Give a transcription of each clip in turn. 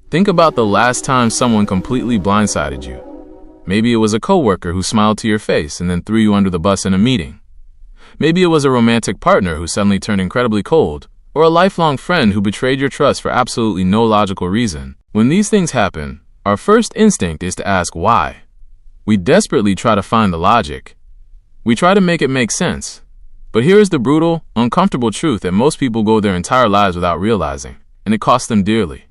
Think about the last time someone completely blindsided you. Maybe it was a coworker who smiled to your face and then threw you under the bus in a meeting. Maybe it was a romantic partner who suddenly turned incredibly cold, or a lifelong friend who betrayed your trust for absolutely no logical reason. When these things happen, our first instinct is to ask why. We desperately try to find the logic. We try to make it make sense. But here is the brutal, uncomfortable truth that most people go their entire lives without realizing, and it costs them dearly.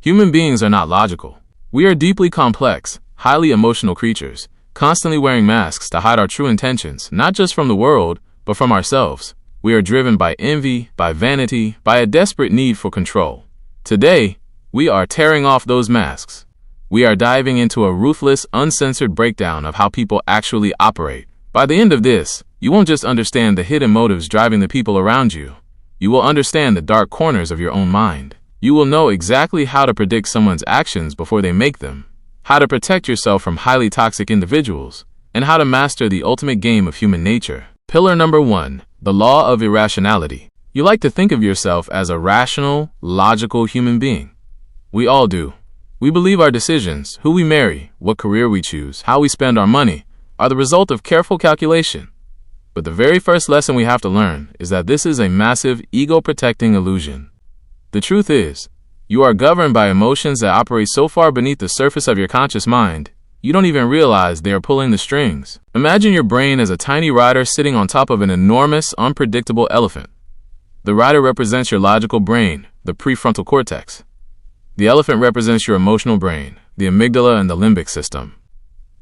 Human beings are not logical. We are deeply complex, highly emotional creatures, constantly wearing masks to hide our true intentions, not just from the world, but from ourselves. We are driven by envy, by vanity, by a desperate need for control. Today, we are tearing off those masks. We are diving into a ruthless, uncensored breakdown of how people actually operate. By the end of this, you won't just understand the hidden motives driving the people around you. You will understand the dark corners of your own mind. You will know exactly how to predict someone's actions before they make them, how to protect yourself from highly toxic individuals, and how to master the ultimate game of human nature. Pillar number 1, the law of irrationality. You like to think of yourself as a rational, logical human being. We all do. We believe our decisions, who we marry, what career we choose, how we spend our money, are the result of careful calculation. But the very first lesson we have to learn is that this is a massive ego-protecting illusion. The truth is, you are governed by emotions that operate so far beneath the surface of your conscious mind, you don't even realize they are pulling the strings. Imagine your brain as a tiny rider sitting on top of an enormous, unpredictable elephant. The rider represents your logical brain, the prefrontal cortex. The elephant represents your emotional brain, the amygdala and the limbic system.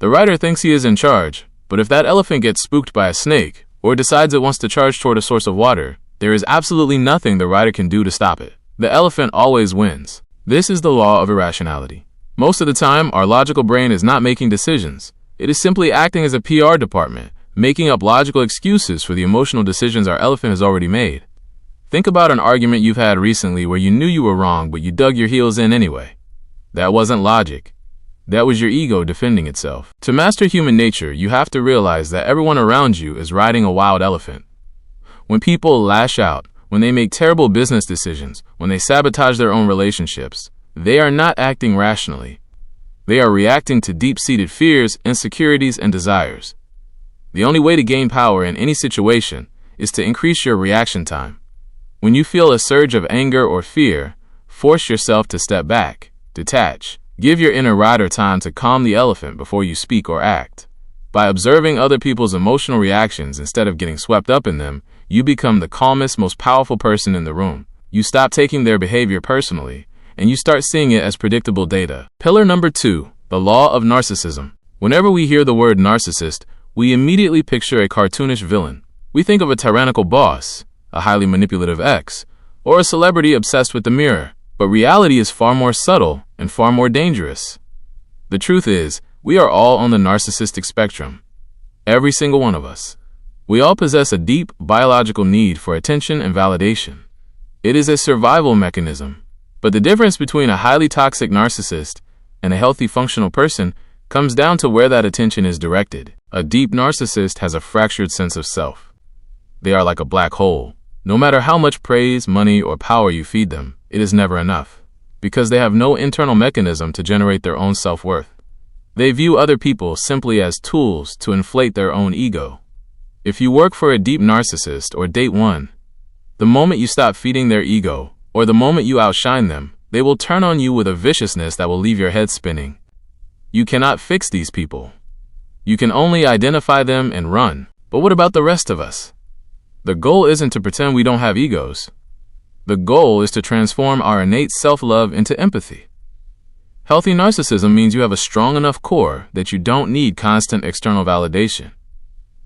The rider thinks he is in charge, but if that elephant gets spooked by a snake or decides it wants to charge toward a source of water, there is absolutely nothing the rider can do to stop it. The elephant always wins. This is the law of irrationality. Most of the time, our logical brain is not making decisions. It is simply acting as a PR department, making up logical excuses for the emotional decisions our elephant has already made. Think about an argument you've had recently where you knew you were wrong, but you dug your heels in anyway. That wasn't logic. That was your ego defending itself. To master human nature, you have to realize that everyone around you is riding a wild elephant. When people lash out, when they make terrible business decisions, when they sabotage their own relationships, they are not acting rationally. They are reacting to deep-seated fears, insecurities, and desires. The only way to gain power in any situation is to increase your reaction time. When you feel a surge of anger or fear, force yourself to step back, detach. Give your inner rider time to calm the elephant before you speak or act. By observing other people's emotional reactions instead of getting swept up in them, you become the calmest, most powerful person in the room. You stop taking their behavior personally, and you start seeing it as predictable data. Pillar number 2, the law of narcissism. Whenever we hear the word narcissist, we immediately picture a cartoonish villain. We think of a tyrannical boss, a highly manipulative ex, or a celebrity obsessed with the mirror. But reality is far more subtle and far more dangerous. The truth is, we are all on the narcissistic spectrum. Every single one of us. We all possess a deep biological need for attention and validation. It is a survival mechanism. But the difference between a highly toxic narcissist and a healthy functional person comes down to where that attention is directed. A deep narcissist has a fractured sense of self. They are like a black hole. No matter how much praise, money, or power you feed them, it is never enough, because they have no internal mechanism to generate their own self-worth. They view other people simply as tools to inflate their own ego. If you work for a deep narcissist or date one, the moment you stop feeding their ego, or the moment you outshine them, they will turn on you with a viciousness that will leave your head spinning. You cannot fix these people. You can only identify them and run. But what about the rest of us? The goal isn't to pretend we don't have egos. The goal is to transform our innate self-love into empathy. Healthy narcissism means you have a strong enough core that you don't need constant external validation.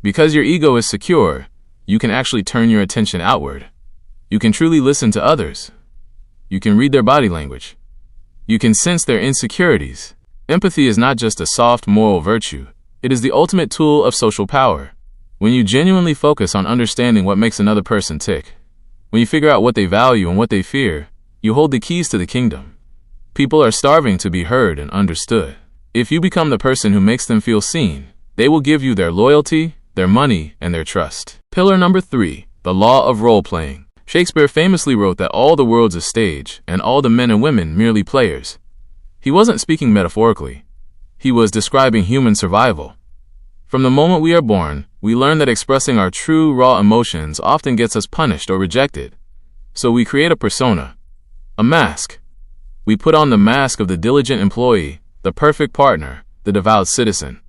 Because your ego is secure, you can actually turn your attention outward. You can truly listen to others. You can read their body language. You can sense their insecurities. Empathy is not just a soft moral virtue. It is the ultimate tool of social power. When you genuinely focus on understanding what makes another person tick, when you figure out what they value and what they fear, you hold the keys to the kingdom. People are starving to be heard and understood. If you become the person who makes them feel seen, they will give you their loyalty, their money, and their trust. Pillar number 3, the law of role-playing. Shakespeare famously wrote that all the world's a stage, and all the men and women merely players. He wasn't speaking metaphorically. He was describing human survival. From the moment we are born, we learn that expressing our true, raw emotions often gets us punished or rejected. So we create a persona, a mask. We put on the mask of the diligent employee, the perfect partner, the devout citizen.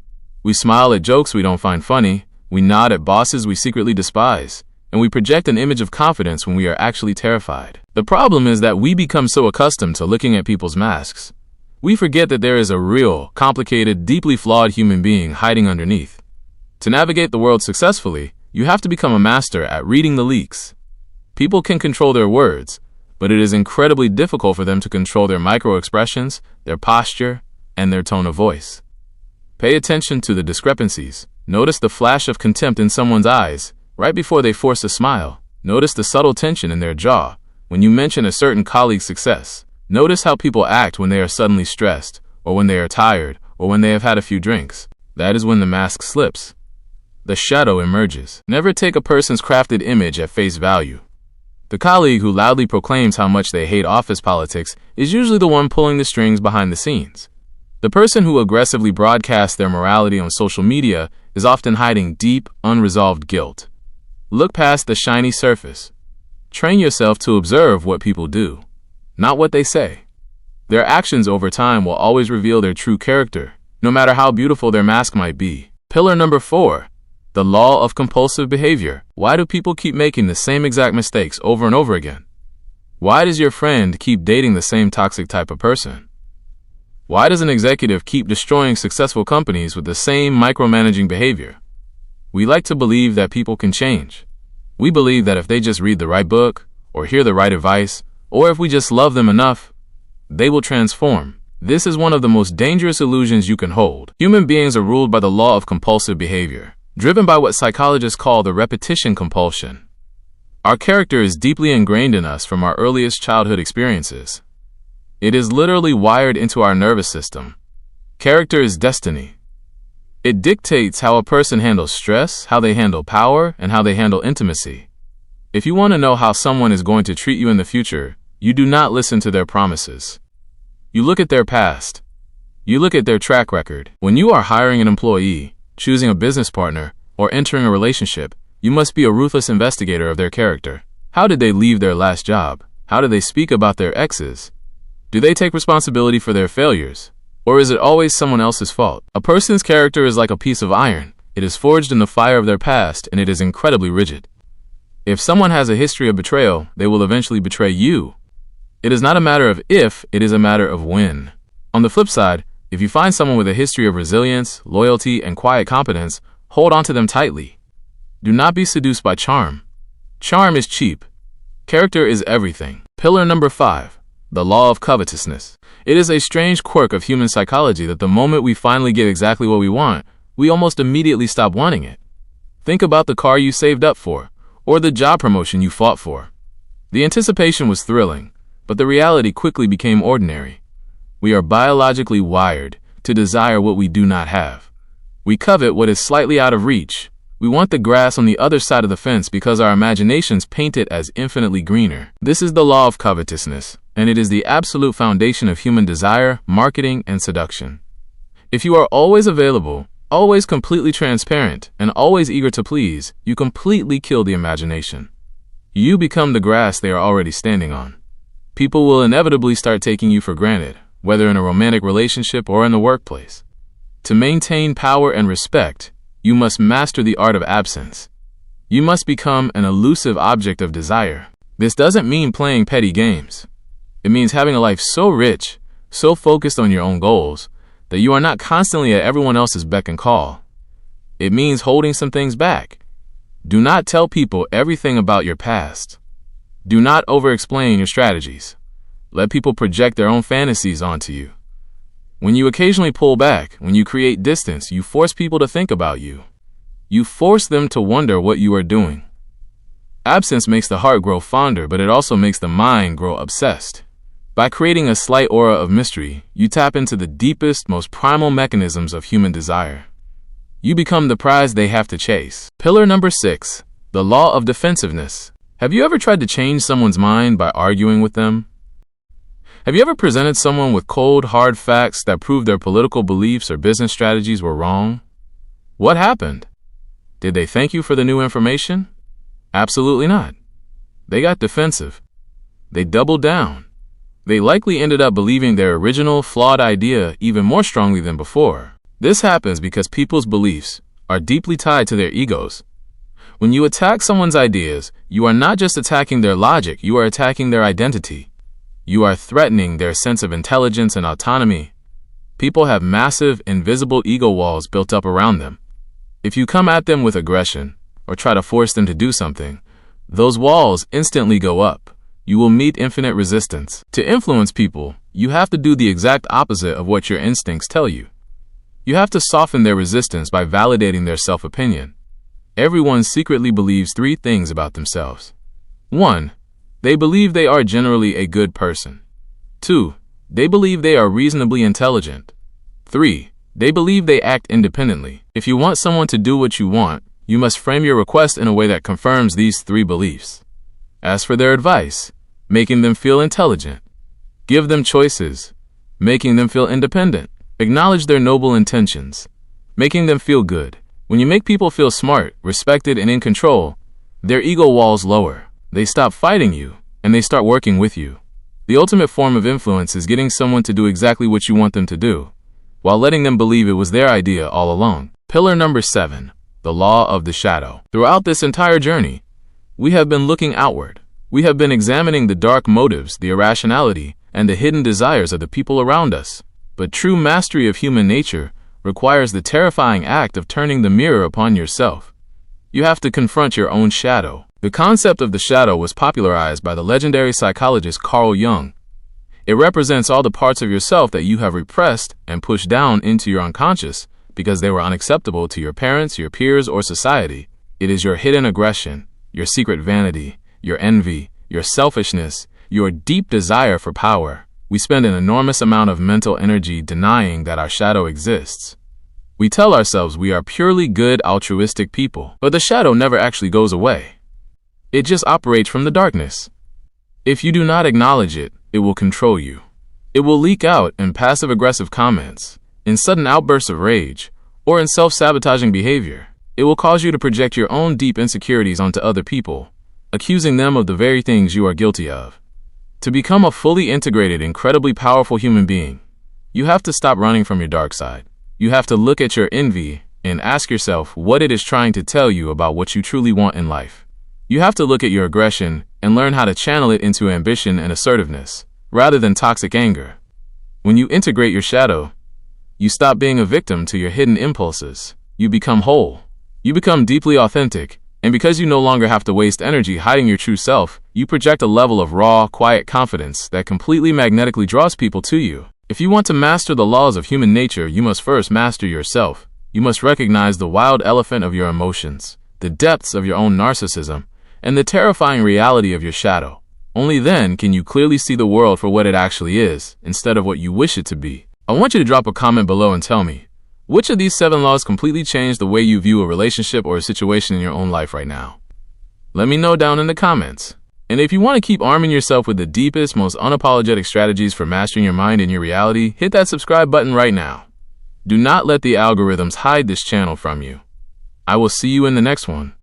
We smile at jokes we don't find funny, we nod at bosses we secretly despise, and we project an image of confidence when we are actually terrified. The problem is that we become so accustomed to looking at people's masks, we forget that there is a real, complicated, deeply flawed human being hiding underneath. To navigate the world successfully, you have to become a master at reading the leaks. People can control their words, but it is incredibly difficult for them to control their micro-expressions, their posture, and their tone of voice. Pay attention to the discrepancies. Notice the flash of contempt in someone's eyes right before they force a smile. Notice the subtle tension in their jaw when you mention a certain colleague's success. Notice how people act when they are suddenly stressed, or when they are tired, or when they have had a few drinks. That is when the mask slips. The shadow emerges. Never take a person's crafted image at face value. The colleague who loudly proclaims how much they hate office politics is usually the one pulling the strings behind the scenes. The person who aggressively broadcasts their morality on social media is often hiding deep, unresolved guilt. Look past the shiny surface. Train yourself to observe what people do, not what they say. Their actions over time will always reveal their true character, no matter how beautiful their mask might be. Pillar number 4. The law of compulsive behavior. Why do people keep making the same exact mistakes over and over again? Why does your friend keep dating the same toxic type of person? Why does an executive keep destroying successful companies with the same micromanaging behavior? We like to believe that people can change. We believe that if they just read the right book, or hear the right advice, or if we just love them enough, they will transform. This is one of the most dangerous illusions you can hold. Human beings are ruled by the law of compulsive behavior, driven by what psychologists call the repetition compulsion. Our character is deeply ingrained in us from our earliest childhood experiences. It is literally wired into our nervous system. Character is destiny. It dictates how a person handles stress, how they handle power, and how they handle intimacy. If you want to know how someone is going to treat you in the future, you do not listen to their promises. You look at their past. You look at their track record. When you are hiring an employee, choosing a business partner, or entering a relationship, you must be a ruthless investigator of their character. How did they leave their last job? How do they speak about their exes? Do they take responsibility for their failures? Or is it always someone else's fault? A person's character is like a piece of iron. It is forged in the fire of their past, and it is incredibly rigid. If someone has a history of betrayal, they will eventually betray you. It is not a matter of if, it is a matter of when. On the flip side, if you find someone with a history of resilience, loyalty, and quiet competence, hold on to them tightly. Do not be seduced by charm. Charm is cheap. Character is everything. Pillar number 5. The law of covetousness. It is a strange quirk of human psychology that the moment we finally get exactly what we want, we almost immediately stop wanting it. Think about the car you saved up for, or the job promotion you fought for. The anticipation was thrilling, but the reality quickly became ordinary. We are biologically wired to desire what we do not have. We covet what is slightly out of reach. We want the grass on the other side of the fence because our imaginations paint it as infinitely greener. This is the law of covetousness, and it is the absolute foundation of human desire, marketing, and seduction. If you are always available, always completely transparent, and always eager to please, you completely kill the imagination. You become the grass they are already standing on. People will inevitably start taking you for granted, whether in a romantic relationship or in the workplace. To maintain power and respect, you must master the art of absence. You must become an elusive object of desire. This doesn't mean playing petty games. It means having a life so rich, so focused on your own goals, that you are not constantly at everyone else's beck and call. It means holding some things back. Do not tell people everything about your past. Do not over-explain your strategies. Let people project their own fantasies onto you. When you occasionally pull back, when you create distance, you force people to think about you. You force them to wonder what you are doing. Absence makes the heart grow fonder, but it also makes the mind grow obsessed. By creating a slight aura of mystery, you tap into the deepest, most primal mechanisms of human desire. You become the prize they have to chase. Pillar number 6. The law of defensiveness. Have you ever tried to change someone's mind by arguing with them? Have you ever presented someone with cold, hard facts that proved their political beliefs or business strategies were wrong? What happened? Did they thank you for the new information? Absolutely not. They got defensive. They doubled down. They likely ended up believing their original, flawed idea even more strongly than before. This happens because people's beliefs are deeply tied to their egos. When you attack someone's ideas, you are not just attacking their logic, you are attacking their identity. You are threatening their sense of intelligence and autonomy. People have massive, invisible ego walls built up around them. If you come at them with aggression or try to force them to do something, those walls instantly go up. You will meet infinite resistance. To influence people, you have to do the exact opposite of what your instincts tell you. You have to soften their resistance by validating their self-opinion. Everyone secretly believes three things about themselves. 1. They believe they are generally a good person. 2. They believe they are reasonably intelligent. 3. They believe they act independently. If you want someone to do what you want, you must frame your request in a way that confirms these three beliefs. Ask for their advice, making them feel intelligent. Give them choices, making them feel independent. Acknowledge their noble intentions, making them feel good. When you make people feel smart, respected, and in control, their ego walls lower. They stop fighting you, and they start working with you. The ultimate form of influence is getting someone to do exactly what you want them to do, while letting them believe it was their idea all along. Pillar number 7, the law of the shadow. Throughout this entire journey, we have been looking outward. We have been examining the dark motives, the irrationality, and the hidden desires of the people around us. But true mastery of human nature requires the terrifying act of turning the mirror upon yourself. You have to confront your own shadow. The concept of the shadow was popularized by the legendary psychologist Carl Jung. It represents all the parts of yourself that you have repressed and pushed down into your unconscious because they were unacceptable to your parents, your peers, or society. It is your hidden aggression, your secret vanity, your envy, your selfishness, your deep desire for power. We spend an enormous amount of mental energy denying that our shadow exists. We tell ourselves we are purely good, altruistic people, but the shadow never actually goes away. It just operates from the darkness. If you do not acknowledge it, it will control you. It will leak out in passive-aggressive comments, in sudden outbursts of rage, or in self-sabotaging behavior. It will cause you to project your own deep insecurities onto other people, accusing them of the very things you are guilty of. To become a fully integrated, incredibly powerful human being, you have to stop running from your dark side. You have to look at your envy and ask yourself what it is trying to tell you about what you truly want in life. You have to look at your aggression and learn how to channel it into ambition and assertiveness, rather than toxic anger. When you integrate your shadow, you stop being a victim to your hidden impulses. You become whole. You become deeply authentic. And because you no longer have to waste energy hiding your true self, you project a level of raw, quiet confidence that completely magnetically draws people to you. If you want to master the laws of human nature, you must first master yourself. You must recognize the wild elephant of your emotions, the depths of your own narcissism, and the terrifying reality of your shadow. Only then can you clearly see the world for what it actually is, instead of what you wish it to be. I want you to drop a comment below and tell me, which of these 7 laws completely changed the way you view a relationship or a situation in your own life right now? Let me know down in the comments. And if you want to keep arming yourself with the deepest, most unapologetic strategies for mastering your mind and your reality, hit that subscribe button right now. Do not let the algorithms hide this channel from you. I will see you in the next one.